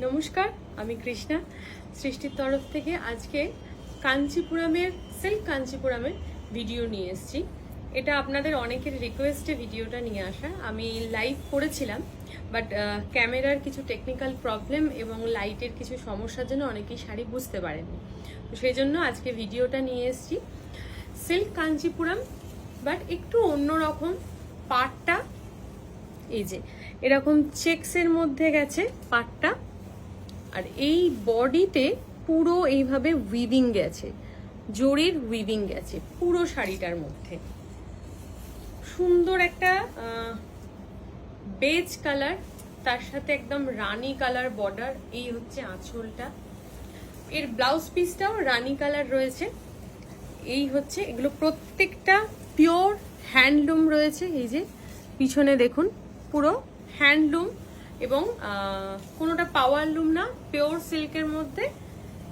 নমস্কার, আমি কৃষ্ণা সৃষ্টির তরফ থেকে আজকে কাঞ্চিপুরমের সিল্ক কাঞ্চিপুরমের ভিডিও নিয়ে এসেছি। এটা আপনাদের অনেকের রিকোয়েস্টে ভিডিওটা নিয়ে আসা। আমি লাইভ করেছিলাম, বাট ক্যামেরার কিছু টেকনিক্যাল প্রবলেম এবং লাইটের কিছু সমস্যার জন্য অনেকেই শাড়ি বুঝতে পারেননি। তো সেই জন্য আজকে ভিডিওটা নিয়ে এসেছি। সিল্ক কাঞ্চিপুরম, বাট একটু অন্যরকম। পাটটা এই যে এরকম চেকসের মধ্যে গেছে পাটটা, আর এই বডিতে পুরো এইভাবে উইভিং গেছে, জরির উইভিং গেছে পুরো শাড়িটার মধ্যে। সুন্দর একটা বেজ কালার, তার সাথে একদম রানী কালার বর্ডার। এই হচ্ছে আঁচলটা, এর ব্লাউজ পিসটাও রানী কালার রয়েছে। এই হচ্ছে, এগুলো প্রত্যেকটা পিওর হ্যান্ডলুম রয়েছে। এই যে পিছনে দেখুন, পুরো হ্যান্ডলুম এবং কোনোটা পাওয়ার লুম না, পিওর সিল্কের মধ্যে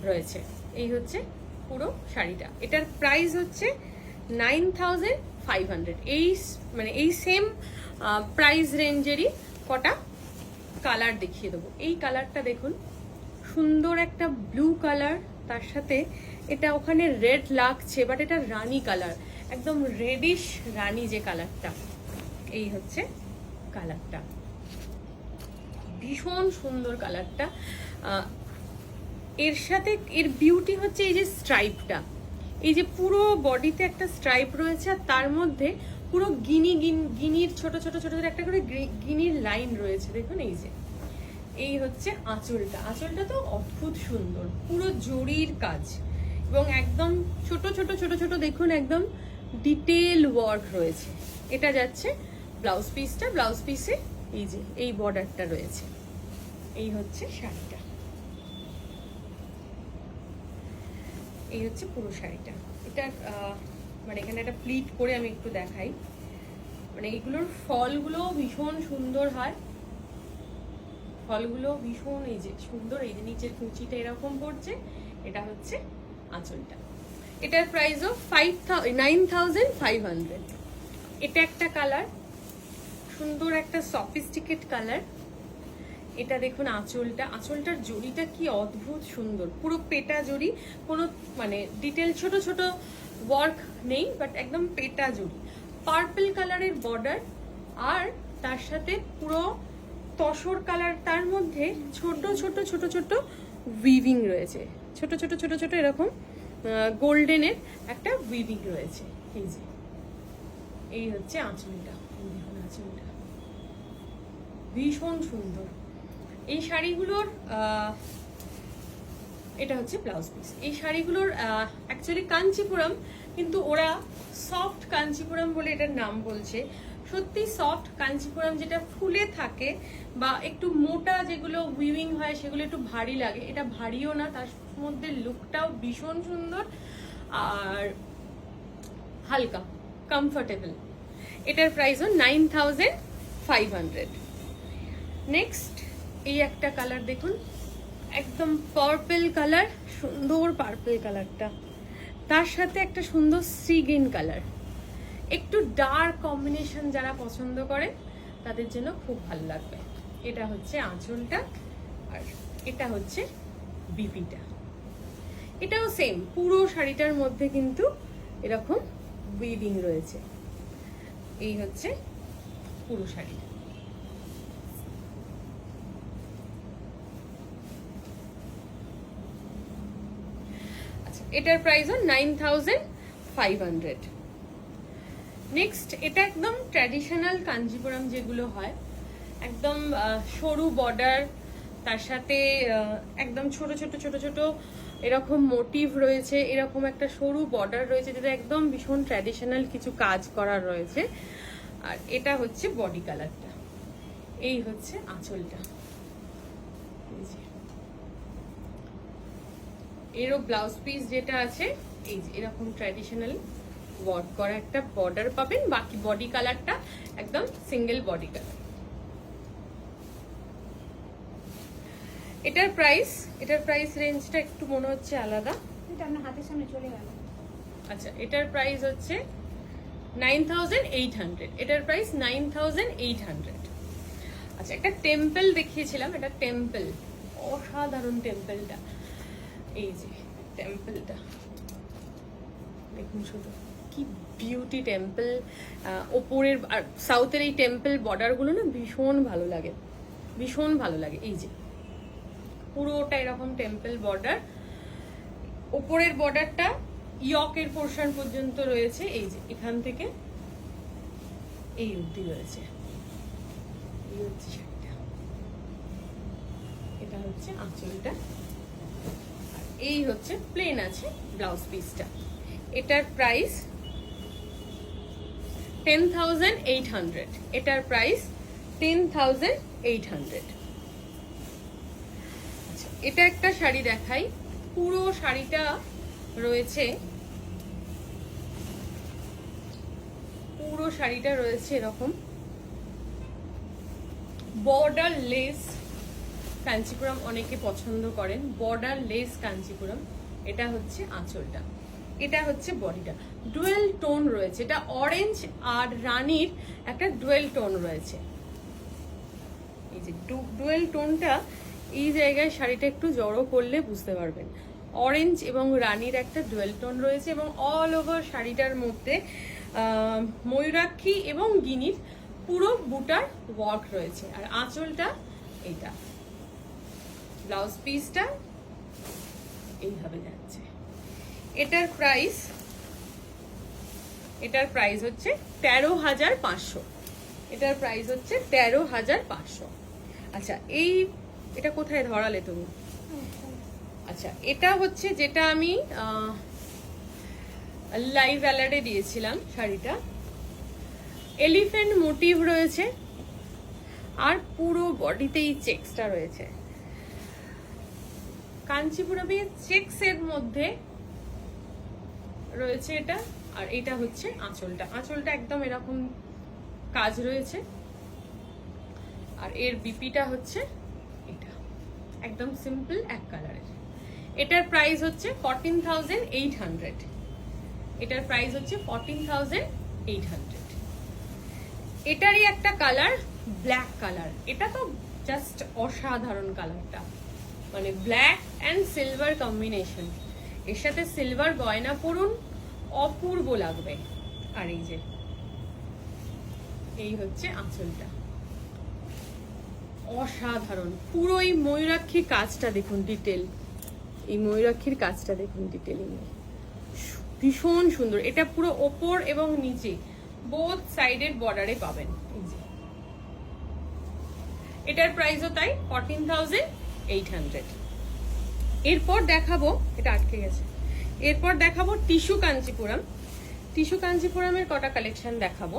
রয়েছে। এই হচ্ছে পুরো শাড়িটা। এটার প্রাইস হচ্ছে 9500। এই সেম প্রাইস রেঞ্জেরই কটা কালার দেখিয়ে দেবো। এই কালারটা দেখুন, সুন্দর একটা ব্লু কালার, তার সাথে এটা ওখানে রেড লাগছে, বাট এটা রানী কালার, একদম রেডিশ রানী যে কালারটা। এই হচ্ছে কালারটা, ভীষণ সুন্দর কালারটা। এর সাথে এর বিউটি হচ্ছে এই যে স্ট্রাইপটা, এই যে পুরো বডিতে একটা স্ট্রাইপ রয়েছে, আর তার মধ্যে পুরো গিনির ছোট ছোট ছোট ছোট একটা করে গিনির লাইন রয়েছে। দেখুন এই যে, এই হচ্ছে আঁচলটা। আঁচলটা তো অদ্ভুত সুন্দর, পুরো জরির কাজ এবং একদম ছোট ছোট ছোট ছোট দেখুন, একদম ডিটেল ওয়ার্ক রয়েছে। এটা যাচ্ছে ব্লাউজ পিসটা, ব্লাউজ পিসে এই যে এই বর্ডারটা রয়েছে। এই হচ্ছে শাড়িটা, এই হচ্ছে পুরো শাড়িটা। এটা মানে এখানে একটা প্লিট করে আমি একটু দেখাই, মানে এইগুলোর ফলগুলো ভীষণ সুন্দর হয়, ফলগুলো ভীষণ এই যে সুন্দর। এই যে নিচের কুচিটা এরকম পড়ছে। এটা হচ্ছে আঁচলটা। এটার প্রাইসও 9500। এটা একটা কালার, সুন্দর একটা সফিস্টিকেট কালার। এটা দেখুন আঁচলটা, আঁচলটার জরিটা কি অদ্ভুত সুন্দর, পুরো পেটা জরি, কোনো মানে ডিটেল ছোট ছোট ওয়ার্ক নেই, বাট একদম পেটা জরি। পার্পল কালারের বর্ডার, আর তার সাথে পুরো তসর কালার, তার মধ্যে ছোট ছোট ছোট ছোট উইভিং রয়েছে, ছোট ছোট ছোট ছোট এরকম গোল্ডেনের একটা উইভিং রয়েছে। এই যে এই হচ্ছে আঁচলটা, দেখুন আঁচলটা ভীষণ সুন্দর। এই শাড়িগুলোর এটা হচ্ছে ব্লাউজ পিস। এই শাড়িগুলোর অ্যাকচুয়ালি কাঞ্চিপুরম, কিন্তু ওরা সফট কাঞ্চিপুরম বলে এটার নাম বলছে। সত্যি সফট কাঞ্চিপুরম যেটা ফুলে থাকে বা একটু মোটা যেগুলো উইভিং হয় সেগুলো একটু ভারী লাগে, এটা ভারীও না, তার মধ্যে লুকটাও ভীষণ সুন্দর আর হালকা কমফোর্টেবল। এটার প্রাইসও 9500। নেক্সট এই একটা কালার দেখুন, একদম পার্পল কালার, সুন্দর পার্পল কালারটা, তার সাথে একটা সুন্দর সি গ্রিন কালার। একটু ডার্ক কম্বিনেশন যারা পছন্দ করে তাদের জন্য খুব ভালো লাগবে। এটা হচ্ছে আঁচলটা, আর এটা হচ্ছে বিপিটা। এটাও সেম, পুরো শাড়িটার মধ্যে কিন্তু এরকম উইভিং রয়েছে। এই হচ্ছে পুরো শাড়ি। এটার প্রাইসও 9500। নেক্সট এটা একদম ট্র্যাডিশনাল কাঞ্জিপুরম যেগুলো হয়, একদম সরু বর্ডার, তার সাথে একদম ছোট ছোট ছোট ছোট এরকম মোটিভ রয়েছে, এরকম একটা সরু বর্ডার রয়েছে যেটা একদম ভীষণ ট্র্যাডিশনাল কিছু কাজ করা রয়েছে। আর এটা হচ্ছে বডি কালারটা, এই হচ্ছে আঁচলটা। এরও ব্লাউজ পিস যেটা আছে, এই যে এরকম ট্র্যাডিশনাল ওয়ার্ক করা একটা বর্ডার পাবেন, বাকি বডি কালারটা একদম সিঙ্গেল বডি কালার। এটার প্রাইস রেঞ্জটা একটু মনে হচ্ছে আলাদা, এটা আপনার হাতের সামনে চলে গেল। আচ্ছা, এটার প্রাইস হচ্ছে 9800। এটার প্রাইস 9800। আচ্ছা, একটা টেম্পল দেখিয়েছিলাম, এটা টেম্পল অসাধারণ টেম্পলটা। এই যে টেম্পলটা দেখুন শুধু কি বিউটি টেম্পল। ওপরের আর সাউথের এই টেম্পল বর্ডারগুলো না ভীষণ ভালো লাগে, ভীষণ ভালো লাগে। এই যে পুরোটা এরকম টেম্পল বর্ডার, ওপরের বর্ডারটা ইয়কের পোর্শন পর্যন্ত রয়েছে। এই যে এখান থেকে এই অবধি রয়েছে। এই হচ্ছে শাড়িটা, এটা হচ্ছে আঁচলটা, আর এই হচ্ছে প্লেন আছে ব্লাউজ পিসটা। এটার প্রাইস 10,800। এটার প্রাইস 10,800। আচ্ছা, এটা একটা শাড়ি দেখাই। পুরো শাড়িটা রয়েছে, পুরো শাড়িটা রয়েছে এরকম বর্ডার লেস কাঞ্চিপুরম। অনেকে পছন্দ করেন বর্ডার লেস কাঞ্চিপুরম। এটা হচ্ছে আঁচলটা, এটা হচ্ছে বডিটা। ডুয়েল টোন রয়েছে, এটা অরেঞ্জ আর রানীর একটা ডুয়েল টোন রয়েছে। এই যে ডুয়েল টোনটা এই জায়গায় শাড়িটা একটু জড়ো করলে বুঝতে পারবেন। অরেঞ্জ এবং রানীর একটা ডুয়েল টোন রয়েছে এবং অল ওভার শাড়িটার মধ্যে ময়ূরাক্ষী এবং গিনির পুরো বুটার ওয়ার্ক রয়েছে। আর আঁচলটা এইটা, ব্লাউজ পিসটা এইভাবে যাচ্ছে। এটার প্রাইস হচ্ছে 13,500। এটার প্রাইস হচ্ছে 13,500। আচ্ছা, এটা কোথায় ধরালে তুমি? আচ্ছা, এটা হচ্ছে যেটা আমি লাইভ অ্যালার্টে দিয়েছিলাম শাড়িটা। এলিফ্যান্ট মোটিভ রয়েছে আর পুরো বডিতেই চেকসটা রয়েছে। কাঞ্চিপুরমে চেকস এর মধ্যে রয়েছে এটা। আর এটা হচ্ছে আঁচলটা, আঁচলটা একদম এরকম কাজ রয়েছে। আর এর বিপিটা হচ্ছে এটা, একদম সিম্পল এক কালারের। এটার প্রাইস হচ্ছে 14,800। এটার প্রাইস হচ্ছে 14,800। এটারই একটা কালার ব্ল্যাক কালার। এটা তো জাস্ট অসাধারণ কালারটা, মানে ব্ল্যাক অ্যান্ড সিলভার কম্বিনেশন। এর সাথে সিলভার গয়না পরুন, অপূর্ব লাগবে। আর এই যে এই হচ্ছে আঁচলটা, অসাধারণ। পুরো এই ময়ূরাক্ষীর কাজটা দেখুন, ডিটেল। এই ময়ূরাক্ষীর কাজটা দেখুন ডিটেলিং, ভীষণ সুন্দর। এটা পুরো ওপর এবং নিচে বোথ সাইডের বর্ডারে পাবেন। এই যে এটার প্রাইসও তাই 14,800। এরপর দেখাবো, এটা আটকে গেছে। এরপর দেখাবো টিস্যু কাঞ্চিপুরম। টিস্যু কাঞ্চিপুরমের কটা কালেকশন দেখাবো।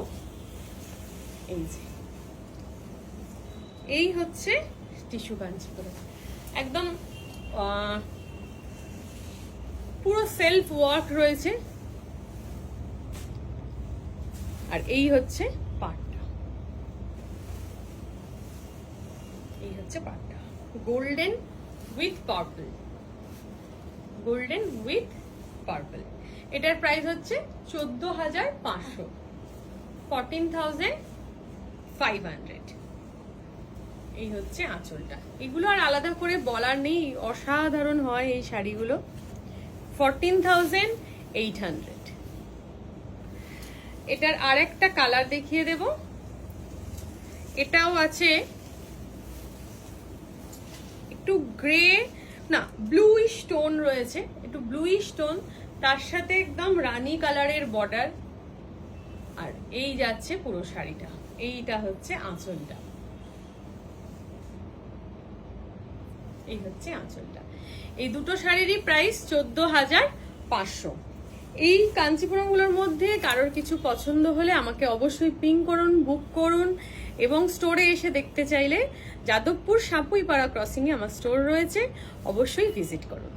এই যে এই হচ্ছে টিস্যু কাঞ্চিপুরম, একদম পুরো সেলফ ওয়ার্ক রয়েছে। আর এই হচ্ছে পাটটা, এই হচ্ছে পাটটা golden with purple, golden with purple. এটার প্রাইস হচ্ছে 14,500, 14,500। এই হচ্ছে আঁচলটা। এগুলো আর আলাদা করে বলার নেই, অসাধারণ হয় এই শাড়িগুলো। 14,800। এটার আর একটা কালার দেখিয়ে দেব। এটাও আছে একটু গ্রে, না ব্লুইশ টোন রয়েছে, একটু ব্লুইশ টোন, তার সাথে একদম রানী কালারের বর্ডার। আর এই যাচ্ছে পুরো শাড়িটা। এইটা হচ্ছে আঁচলটা, এই হচ্ছে আঁচলটা। এই দুটো শাড়িরই প্রাইস 14,500। এই কাঞ্চিপুরমগুলোর মধ্যে কারোর কিছু পছন্দ হলে আমাকে অবশ্যই পিং করুন, বুক করুন। এবং স্টোরে এসে দেখতে চাইলে যাদবপুর সাপুইপাড়া ক্রসিংয়ে আমার স্টোর রয়েছে, অবশ্যই ভিজিট করুন।